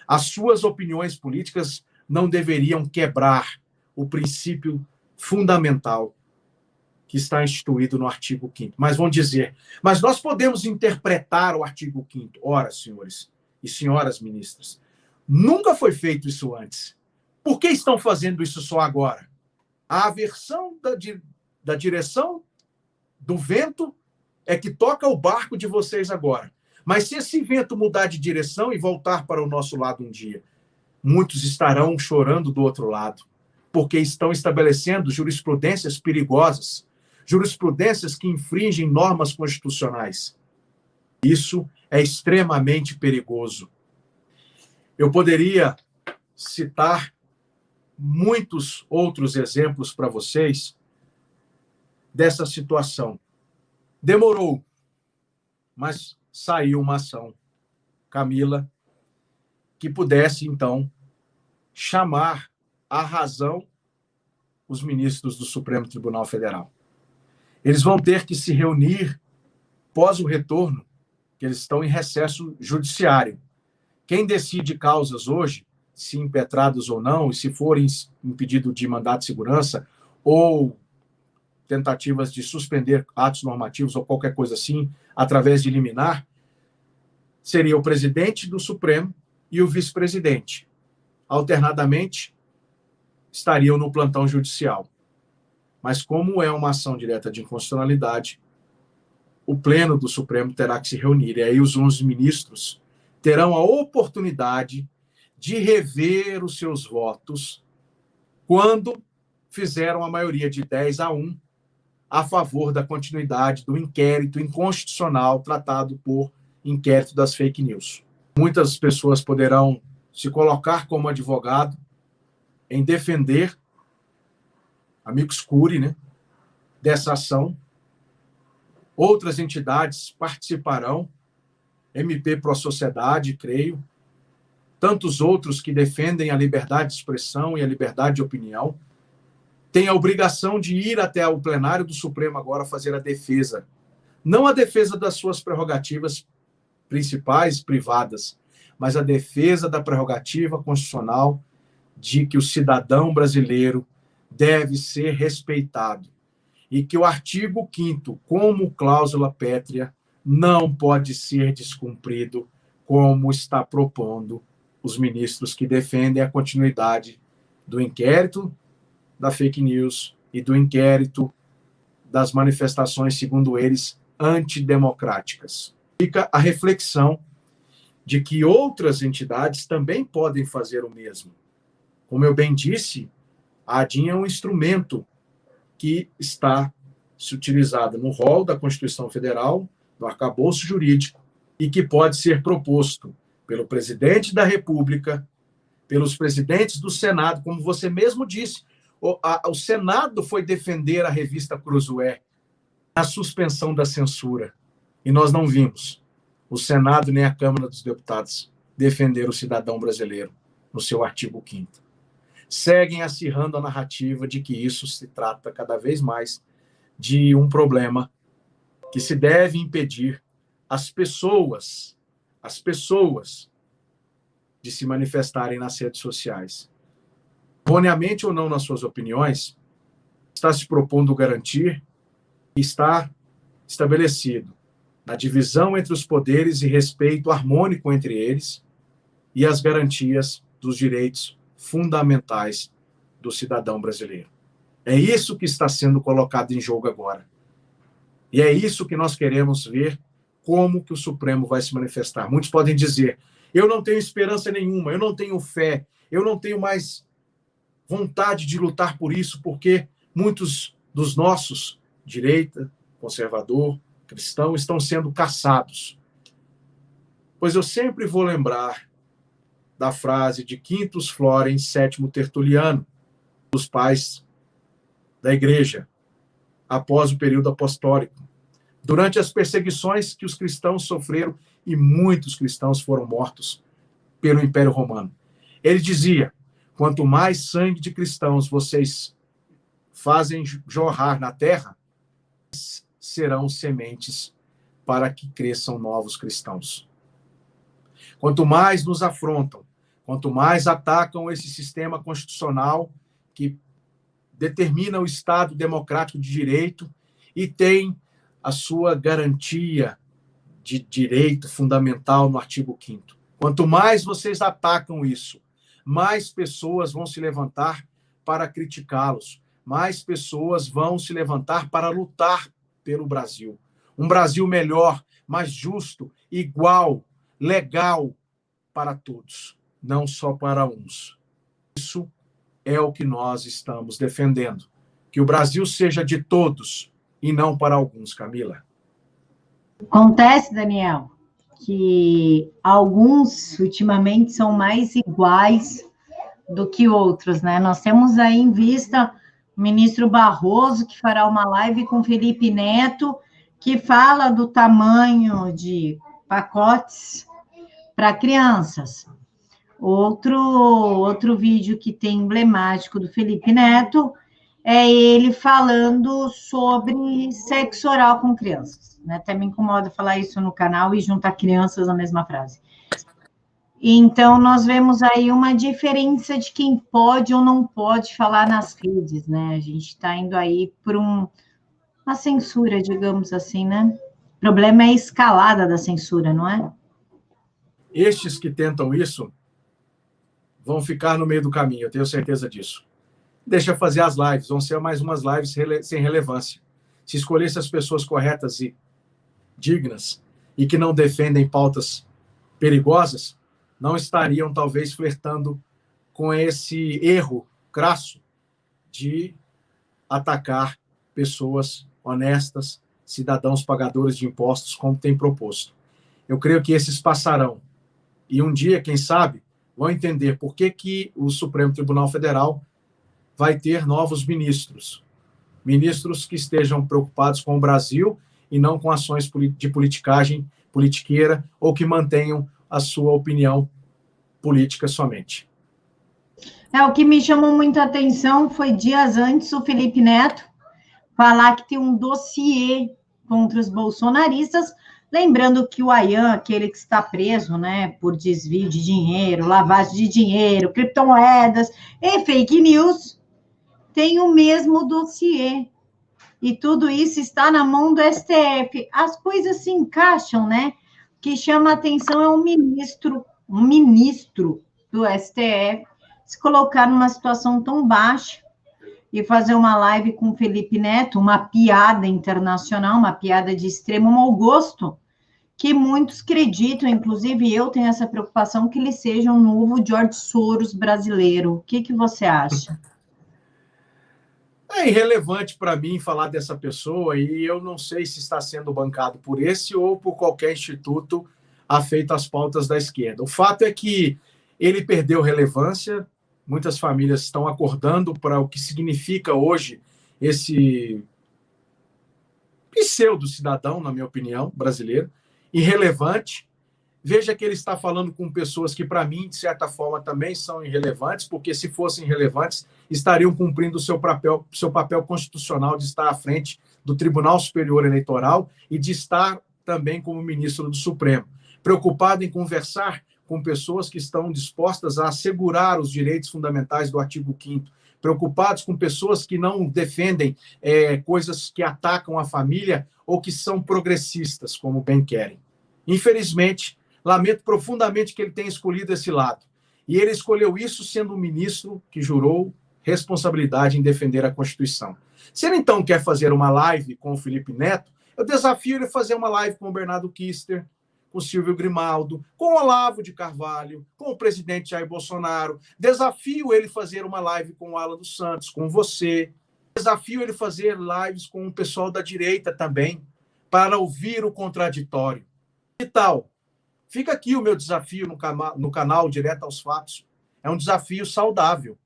As suas opiniões políticas não deveriam quebrar o princípio fundamental que está instituído no artigo 5º. Mas vão dizer, mas nós podemos interpretar o artigo 5º. Ora, senhores e senhoras ministras, nunca foi feito isso antes. Por que estão fazendo isso só agora? A aversão da direção do vento é que toca o barco de vocês agora. Mas se esse vento mudar de direção e voltar para o nosso lado um dia, muitos estarão chorando do outro lado, porque estão estabelecendo jurisprudências perigosas, jurisprudências que infringem normas constitucionais. Isso é extremamente perigoso. Eu poderia citar muitos outros exemplos para vocês dessa situação. Demorou, mas saiu uma ação, Camila, que pudesse, então, chamar à razão os ministros do Supremo Tribunal Federal. Eles vão ter que se reunir após o retorno, que eles estão em recesso judiciário. Quem decide causas hoje, se impetrados ou não, e se forem impedido de mandato de segurança ou tentativas de suspender atos normativos ou qualquer coisa assim, através de liminar, seria o presidente do Supremo e o vice-presidente. Alternadamente, estariam no plantão judicial. Mas como é uma ação direta de inconstitucionalidade, o pleno do Supremo terá que se reunir. E aí os 11 ministros terão a oportunidade de rever os seus votos quando fizeram a maioria de 10-1 a favor da continuidade do inquérito inconstitucional tratado por inquérito das fake news. Muitas pessoas poderão se colocar como advogado em defender, amicus curiae, né, dessa ação. Outras entidades participarão, MP Pro Sociedade, creio, tantos outros que defendem a liberdade de expressão e a liberdade de opinião, têm a obrigação de ir até o plenário do Supremo agora fazer a defesa. Não a defesa das suas prerrogativas principais, privadas, mas a defesa da prerrogativa constitucional de que o cidadão brasileiro deve ser respeitado e que o artigo 5º, como cláusula pétrea, não pode ser descumprido, como está propondo os ministros que defendem a continuidade do inquérito da fake news e do inquérito das manifestações, segundo eles, antidemocráticas. Fica a reflexão de que outras entidades também podem fazer o mesmo. Como eu bem disse, a ADIM é um instrumento que está se utilizado no rol da Constituição Federal, no arcabouço jurídico, e que pode ser proposto pelo presidente da República, pelos presidentes do Senado, como você mesmo disse. O Senado foi defender a revista Cruzoé na suspensão da censura, e nós não vimos o Senado nem a Câmara dos Deputados defender o cidadão brasileiro no seu artigo 5º. Seguem acirrando a narrativa de que isso se trata cada vez mais de um problema que se deve impedir as pessoas de se manifestarem nas redes sociais. Erroneamente ou não nas suas opiniões, está se propondo garantir e está estabelecido na divisão entre os poderes e respeito harmônico entre eles e as garantias dos direitos fundamentais do cidadão brasileiro. É isso que está sendo colocado em jogo agora. E é isso que nós queremos ver, como que o Supremo vai se manifestar. Muitos podem dizer, eu não tenho esperança nenhuma, eu não tenho fé, eu não tenho mais vontade de lutar por isso, porque muitos dos nossos, direita, conservador, cristão, estão sendo caçados. Pois eu sempre vou lembrar da frase de Quintus Florens, sétimo tertuliano, dos pais da igreja, após o período apostólico. Durante as perseguições que os cristãos sofreram, e muitos cristãos foram mortos pelo Império Romano. Ele dizia, quanto mais sangue de cristãos vocês fazem jorrar na terra, serão sementes para que cresçam novos cristãos. Quanto mais nos afrontam, Quanto mais atacam esse sistema constitucional que determina o Estado democrático de direito e tem a sua garantia de direito fundamental no artigo 5º. Quanto mais vocês atacam isso, mais pessoas vão se levantar para criticá-los, mais pessoas vão se levantar para lutar pelo Brasil. Um Brasil melhor, mais justo, igual, legal para todos, não só para uns. Isso é o que nós estamos defendendo. Que o Brasil seja de todos e não para alguns, Camila. Acontece, Daniel, que alguns ultimamente são mais iguais do que outros, né? Nós temos aí em vista o ministro Barroso, que fará uma live com Felipe Neto, que fala do tamanho de pacotes para crianças. Outro vídeo que tem emblemático do Felipe Neto é ele falando sobre sexo oral com crianças. Né? Até me incomoda falar isso no canal e juntar crianças na mesma frase. Então, nós vemos aí uma diferença de quem pode ou não pode falar nas redes, né? A gente está indo aí por uma censura, digamos assim, né? O problema é a escalada da censura, não é? Estes que tentam isso vão ficar no meio do caminho, eu tenho certeza disso. Deixa fazer as lives, vão ser mais umas lives sem relevância. Se escolhesse as pessoas corretas e dignas e que não defendem pautas perigosas, não estariam, talvez, flertando com esse erro crasso de atacar pessoas honestas, cidadãos pagadores de impostos, como tem proposto. Eu creio que esses passarão. E um dia, quem sabe, vão entender por que o Supremo Tribunal Federal vai ter novos ministros. Ministros que estejam preocupados com o Brasil e não com ações de politicagem, politiqueira, ou que mantenham a sua opinião política somente. O que me chamou muita atenção foi dias antes o Felipe Neto falar que tem um dossiê contra os bolsonaristas, lembrando que o Ayan, aquele que está preso, né, por desvio de dinheiro, lavagem de dinheiro, criptomoedas e fake news, tem o mesmo dossiê. E tudo isso está na mão do STF. As coisas se encaixam, né? O que chama a atenção é um ministro do STF se colocar numa situação tão baixa e fazer uma live com o Felipe Neto, uma piada internacional, uma piada de extremo mau gosto, que muitos acreditam, inclusive eu tenho essa preocupação, que ele seja um novo George Soros brasileiro. O que você acha? É irrelevante para mim falar dessa pessoa e eu não sei se está sendo bancado por esse ou por qualquer instituto afeito às pautas da esquerda. O fato é que ele perdeu relevância, muitas famílias estão acordando para o que significa hoje esse pseudo-cidadão, na minha opinião, brasileiro, irrelevante. Veja que ele está falando com pessoas que, para mim, de certa forma, também são irrelevantes, porque se fossem relevantes, estariam cumprindo o seu papel constitucional de estar à frente do Tribunal Superior Eleitoral e de estar também como ministro do Supremo, preocupado em conversar com pessoas que estão dispostas a assegurar os direitos fundamentais do artigo 5º, preocupados com pessoas que não defendem coisas que atacam a família ou que são progressistas, como bem querem. Infelizmente, lamento profundamente que ele tenha escolhido esse lado. E ele escolheu isso sendo um ministro que jurou responsabilidade em defender a Constituição. Se ele, então, quer fazer uma live com o Felipe Neto, eu desafio ele a fazer uma live com o Bernardo Kister, com o Silvio Grimaldo, com o Olavo de Carvalho, com o presidente Jair Bolsonaro. Desafio ele a fazer uma live com o Alan dos Santos, com você. Desafio ele a fazer lives com o pessoal da direita também, para ouvir o contraditório. Que tal? Fica aqui o meu desafio no canal Direto aos Fatos. É um desafio saudável.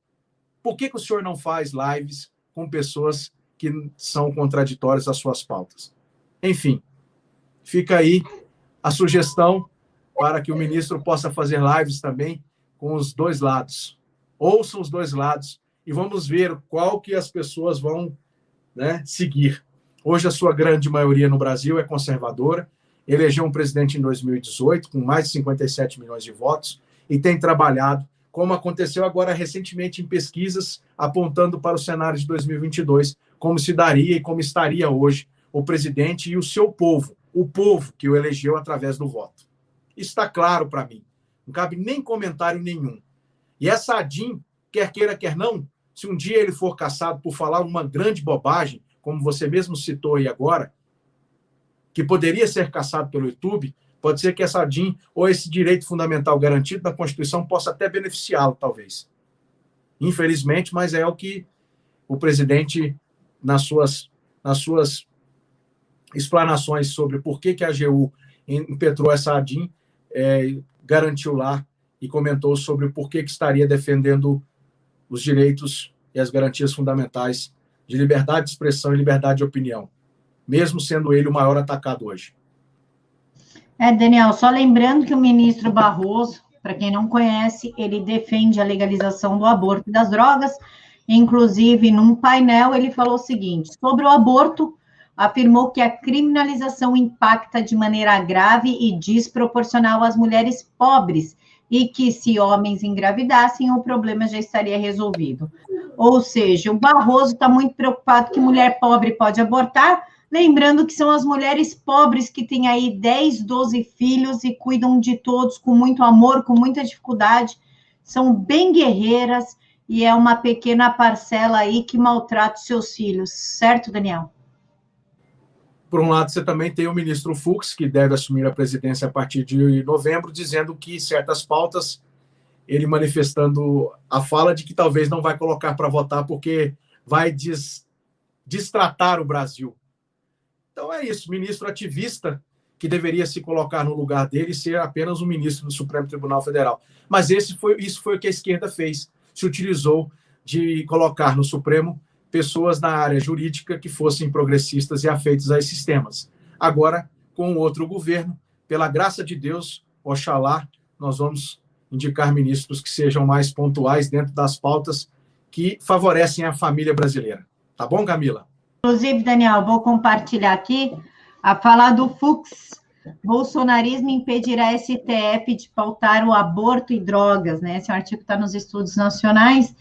Por que o senhor não faz lives com pessoas que são contraditórias às suas pautas? Enfim, fica aí a sugestão para que o ministro possa fazer lives também com os dois lados. Ouçam os dois lados e vamos ver qual que as pessoas vão, seguir. Hoje a sua grande maioria no Brasil é conservadora, elegeu um presidente em 2018 com mais de 57 milhões de votos e tem trabalhado, como aconteceu agora recentemente em pesquisas apontando para o cenário de 2022, como se daria e como estaria hoje o presidente e o seu povo, o povo que o elegeu através do voto. Isso está claro para mim, não cabe nem comentário nenhum. E essa ADIM, quer queira, quer não, se um dia ele for caçado por falar uma grande bobagem, como você mesmo citou aí agora, que poderia ser caçado pelo YouTube, pode ser que essa ADIM ou esse direito fundamental garantido da Constituição possa até beneficiá-lo, talvez. Infelizmente, mas é o que o presidente, nas suas explanações sobre por que a AGU impetrou essa ADIM, garantiu lá e comentou sobre por que estaria defendendo os direitos e as garantias fundamentais de liberdade de expressão e liberdade de opinião, mesmo sendo ele o maior atacado hoje. Daniel, só lembrando que o ministro Barroso, para quem não conhece, ele defende a legalização do aborto e das drogas. Inclusive, num painel, ele falou o seguinte: sobre o aborto, afirmou que a criminalização impacta de maneira grave e desproporcional às mulheres pobres e que, se homens engravidassem, o problema já estaria resolvido. Ou seja, o Barroso está muito preocupado que mulher pobre pode abortar, lembrando que são as mulheres pobres que têm aí 10, 12 filhos e cuidam de todos com muito amor, com muita dificuldade, são bem guerreiras e é uma pequena parcela aí que maltrata os seus filhos, certo, Daniel? Por um lado, você também tem o ministro Fux, que deve assumir a presidência a partir de novembro, dizendo que certas pautas, ele manifestando a fala de que talvez não vai colocar para votar porque vai destratar o Brasil. Então é isso, ministro ativista que deveria se colocar no lugar dele e ser apenas um ministro do Supremo Tribunal Federal. Mas isso foi o que a esquerda fez, se utilizou de colocar no Supremo pessoas na área jurídica que fossem progressistas e afeitos a esses temas. Agora, com outro governo, pela graça de Deus, oxalá, nós vamos indicar ministros que sejam mais pontuais dentro das pautas que favorecem a família brasileira. Tá bom, Camila? Inclusive, Daniel, vou compartilhar aqui a fala do Fux. Bolsonarismo impedirá a STF de pautar o aborto e drogas, né? Esse artigo está nos estudos nacionais,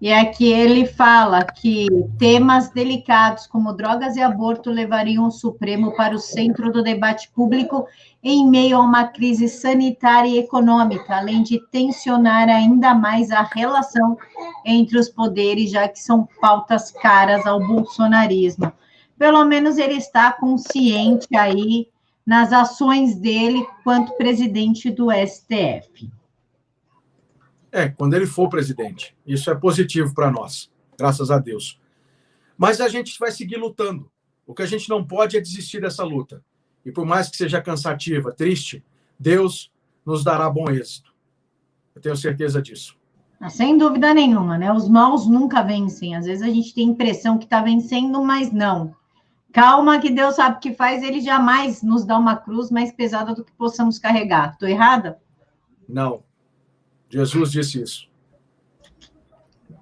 e aqui ele fala que temas delicados como drogas e aborto levariam o Supremo para o centro do debate público em meio a uma crise sanitária e econômica, além de tensionar ainda mais a relação entre os poderes, já que são pautas caras ao bolsonarismo. Pelo menos ele está consciente aí nas ações dele quanto presidente do STF. Quando ele for presidente. Isso é positivo para nós, graças a Deus. Mas a gente vai seguir lutando. O que a gente não pode é desistir dessa luta. E por mais que seja cansativa, triste, Deus nos dará bom êxito. Eu tenho certeza disso. Sem dúvida nenhuma, né? Os maus nunca vencem. Às vezes a gente tem a impressão que está vencendo, mas não. Calma que Deus sabe o que faz, ele jamais nos dá uma cruz mais pesada do que possamos carregar. Estou errada? Não. Jesus disse isso.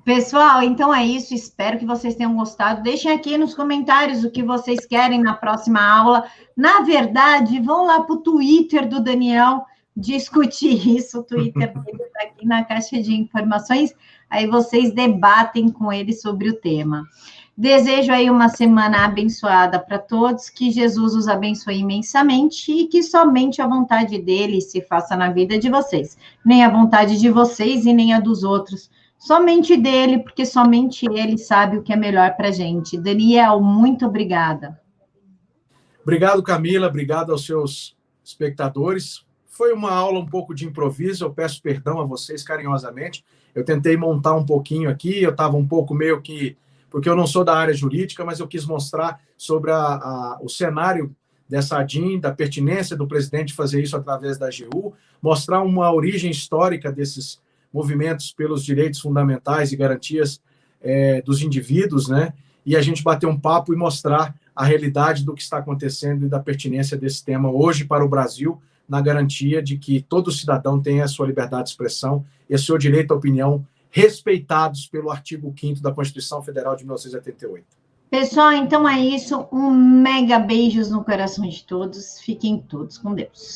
Pessoal, então é isso. Espero que vocês tenham gostado. Deixem aqui nos comentários o que vocês querem na próxima aula. Na verdade, vão lá para o Twitter do Daniel discutir isso. O Twitter dele está aqui na caixa de informações. Aí vocês debatem com ele sobre o tema. Desejo aí uma semana abençoada para todos, que Jesus os abençoe imensamente e que somente a vontade dele se faça na vida de vocês. Nem a vontade de vocês e nem a dos outros. Somente dele, porque somente ele sabe o que é melhor para a gente. Daniel, muito obrigada. Obrigado, Camila. Obrigado aos seus espectadores. Foi uma aula um pouco de improviso. Eu peço perdão a vocês carinhosamente. Eu tentei montar um pouquinho aqui. Eu estava um pouco meio que... porque eu não sou da área jurídica, mas eu quis mostrar sobre o cenário dessa ADIM, da pertinência do presidente fazer isso através da AGU, mostrar uma origem histórica desses movimentos pelos direitos fundamentais e garantias dos indivíduos, né? E a gente bater um papo e mostrar a realidade do que está acontecendo e da pertinência desse tema hoje para o Brasil, na garantia de que todo cidadão tenha a sua liberdade de expressão e o seu direito à opinião respeitados pelo artigo 5º da Constituição Federal de 1988. Pessoal, então é isso. Um mega beijos no coração de todos. Fiquem todos com Deus.